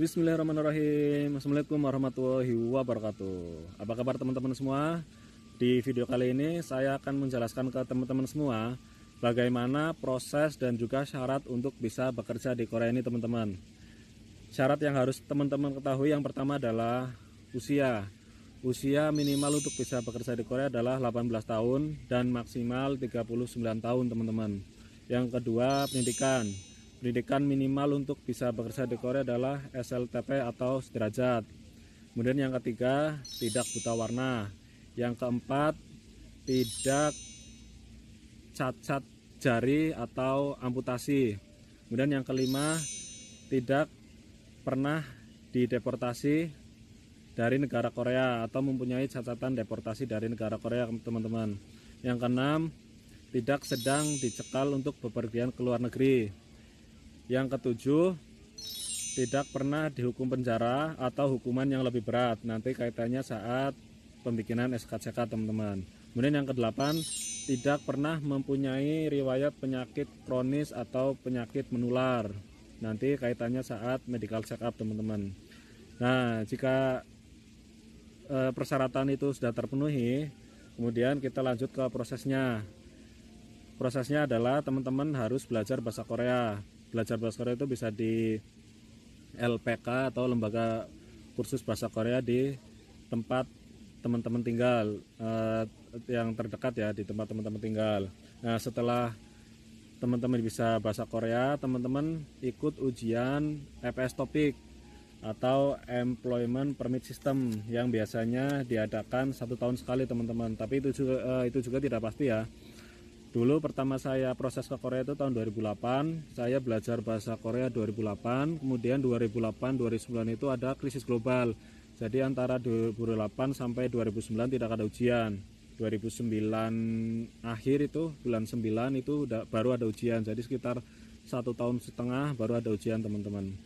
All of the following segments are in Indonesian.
Bismillahirrahmanirrahim. Assalamualaikum warahmatullahi wabarakatuh. Apa kabar teman-teman semua? Di video kali ini saya akan menjelaskan ke teman-teman semua bagaimana proses dan juga syarat untuk bisa bekerja di Korea ini, teman-teman. Syarat yang harus teman-teman ketahui yang pertama adalah usia. Usia minimal untuk bisa bekerja di Korea adalah 18 tahun dan maksimal 39 tahun, teman-teman. Yang kedua, pendidikan. Pendidikan minimal untuk bisa bekerja di Korea adalah SLTP atau sederajat. Kemudian yang ketiga, tidak buta warna. Yang keempat, tidak cacat jari atau amputasi. Kemudian yang kelima, tidak pernah dideportasi dari negara Korea atau mempunyai catatan deportasi dari negara Korea, teman-teman. Yang keenam, tidak sedang dicekal untuk bepergian ke luar negeri. Yang ketujuh, tidak pernah dihukum penjara atau hukuman yang lebih berat. Nanti kaitannya saat pembikinan SKCK, teman-teman. Kemudian yang kedelapan, tidak pernah mempunyai riwayat penyakit kronis atau penyakit menular. Nanti kaitannya saat medical check up, teman-teman. Nah, jika persyaratan itu sudah terpenuhi, kemudian kita lanjut ke prosesnya. Prosesnya adalah teman-teman harus belajar bahasa Korea. Belajar bahasa Korea itu bisa di LPK atau lembaga kursus bahasa Korea di tempat teman-teman tinggal, yang terdekat ya, di tempat teman-teman tinggal. Nah, setelah teman-teman bisa bahasa Korea, teman-teman ikut ujian EPS Topik atau Employment Permit System yang biasanya diadakan 1 tahun sekali, teman-teman. Tapi itu juga tidak pasti ya. Dulu pertama saya proses ke Korea itu tahun 2008, saya belajar bahasa Korea 2008, kemudian 2008-2009 itu ada krisis global. Jadi antara 2008 sampai 2009 tidak ada ujian. 2009 akhir itu, bulan 9 itu baru ada ujian. Jadi sekitar 1,5 tahun baru ada ujian, teman-teman.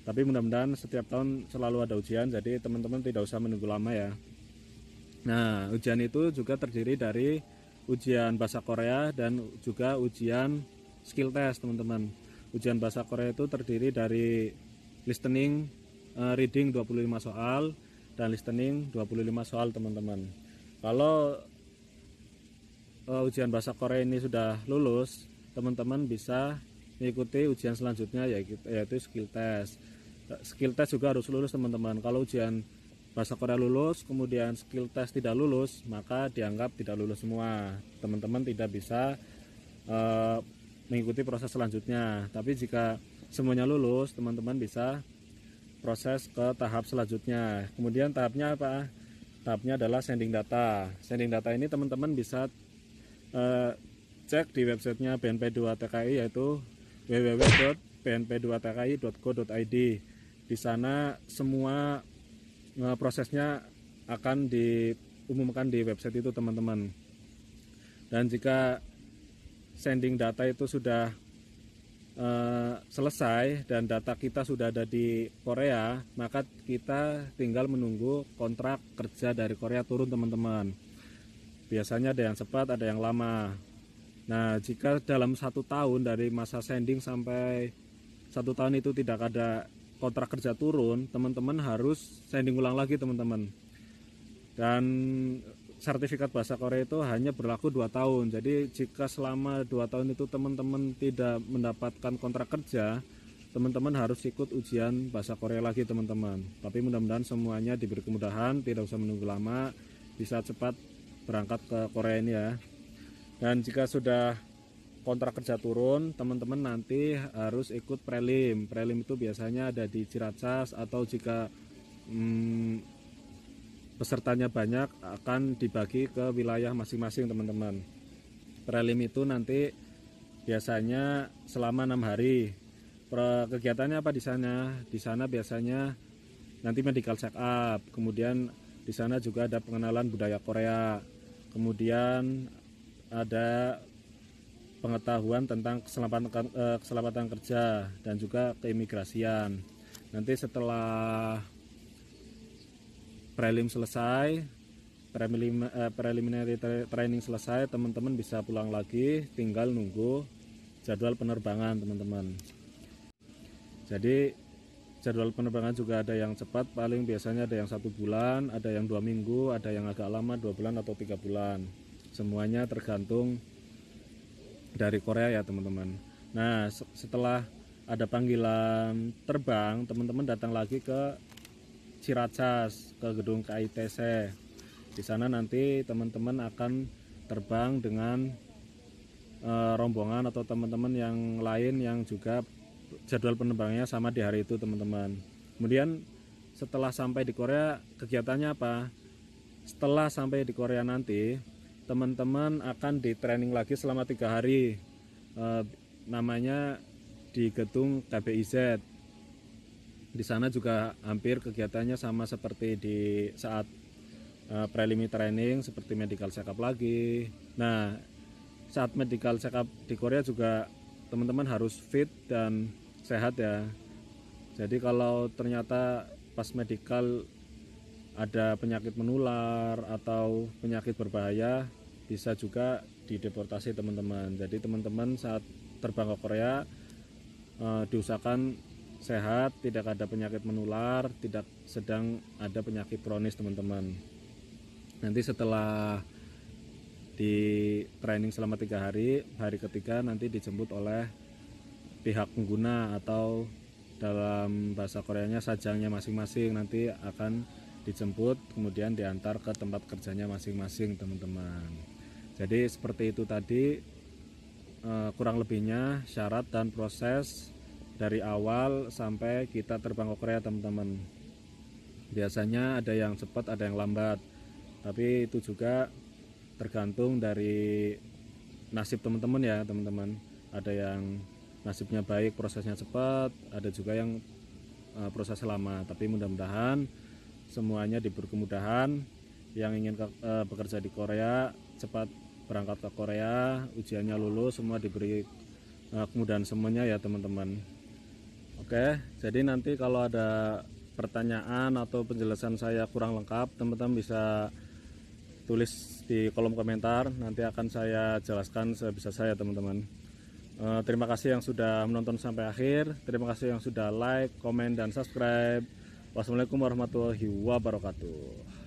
Tapi mudah-mudahan setiap tahun selalu ada ujian, jadi teman-teman tidak usah menunggu lama ya. Nah, ujian itu juga terdiri dari ujian bahasa Korea dan juga ujian skill test, teman-teman. Ujian bahasa Korea itu terdiri dari listening, reading 25 soal dan listening 25 soal, teman-teman. Kalau ujian bahasa Korea ini sudah lulus, teman-teman bisa mengikuti ujian selanjutnya yaitu skill test. Skill test juga harus lulus, teman-teman. Kalau ujian bahasa Korea lulus, kemudian skill test tidak lulus, maka dianggap tidak lulus semua. Teman-teman tidak bisa mengikuti proses selanjutnya. Tapi jika semuanya lulus, teman-teman bisa proses ke tahap selanjutnya. Kemudian tahapnya apa? Tahapnya adalah sending data. Sending data ini teman-teman bisa cek di websitenya BNP2TKI, yaitu www.bnp2tki.go.id. Di sana semua prosesnya akan diumumkan di website itu, teman-teman. Dan jika sending data itu sudah selesai dan data kita sudah ada di Korea, maka kita tinggal menunggu kontrak kerja dari Korea turun, teman-teman. Biasanya ada yang cepat, ada yang lama. Nah, jika dalam 1 tahun dari masa sending sampai 1 tahun itu tidak ada kontrak kerja turun, teman-teman harus sending ulang lagi, teman-teman. Dan sertifikat bahasa Korea itu hanya berlaku 2 tahun. Jadi jika selama 2 tahun itu teman-teman tidak mendapatkan kontrak kerja, teman-teman harus ikut ujian bahasa Korea lagi, teman-teman. Tapi mudah-mudahan semuanya diberi kemudahan, tidak usah menunggu lama, bisa cepat berangkat ke Korea ini ya. Dan jika sudah kontrak kerja turun, teman-teman nanti harus ikut prelim. Prelim itu biasanya ada di Ciracas, atau jika pesertanya banyak akan dibagi ke wilayah masing-masing, teman-teman. Prelim itu nanti biasanya selama 6 hari. Kegiatannya apa di sana? Di sana biasanya nanti medical check up, kemudian di sana juga ada pengenalan budaya Korea, kemudian ada pengetahuan tentang keselamatan kerja dan juga keimigrasian. Nanti setelah prelim selesai, preliminary training selesai, teman-teman bisa pulang lagi, tinggal nunggu jadwal penerbangan, teman-teman. Jadi Jadwal penerbangan juga ada yang cepat, paling biasanya ada yang 1 bulan, ada yang 2 minggu, ada yang agak lama 2 bulan atau 3 bulan. Semuanya tergantung dari Korea ya teman-teman. Nah setelah ada panggilan terbang, teman-teman datang lagi ke Ciracas, ke gedung KITC. Di sana nanti teman-teman akan terbang dengan rombongan atau teman-teman yang lain yang juga jadwal penerbangannya sama di hari itu teman-teman. Kemudian setelah sampai di Korea, kegiatannya apa? Setelah sampai di Korea nanti teman-teman akan di training lagi selama 3 hari, namanya di gedung KBIZ. Di sana juga hampir kegiatannya sama seperti di saat preliminary training, seperti medical check up lagi. Nah saat medical check up di Korea juga teman-teman harus fit dan sehat ya. Jadi kalau ternyata pas medical ada penyakit menular atau penyakit berbahaya, bisa juga dideportasi teman-teman. Jadi teman-teman saat terbang ke Korea diusahakan sehat, tidak ada penyakit menular, tidak sedang ada penyakit kronis teman-teman. Nanti setelah di training selama 3 hari, hari ketiga nanti dijemput oleh pihak pengguna atau dalam bahasa Koreanya sajangnya masing-masing, nanti akan dijemput kemudian diantar ke tempat kerjanya masing-masing teman-teman. Jadi seperti itu tadi kurang lebihnya syarat dan proses dari awal sampai kita terbang ke Korea teman-teman. Biasanya ada yang cepat, ada yang lambat, tapi itu juga tergantung dari nasib teman-teman ya teman-teman. Ada yang nasibnya baik, prosesnya cepat, ada juga yang proses lama. Tapi mudah-mudahan semuanya diberi kemudahan. Yang ingin bekerja di Korea cepat berangkat ke Korea, ujiannya lulus, semua diberi kemudahan semuanya ya teman-teman. Oke, jadi nanti kalau ada pertanyaan atau penjelasan saya kurang lengkap, teman-teman bisa tulis di kolom komentar, nanti akan saya jelaskan sebisa saya teman-teman. Terima kasih yang sudah menonton sampai akhir, terima kasih yang sudah like, komen, dan subscribe. Wassalamualaikum warahmatullahi wabarakatuh.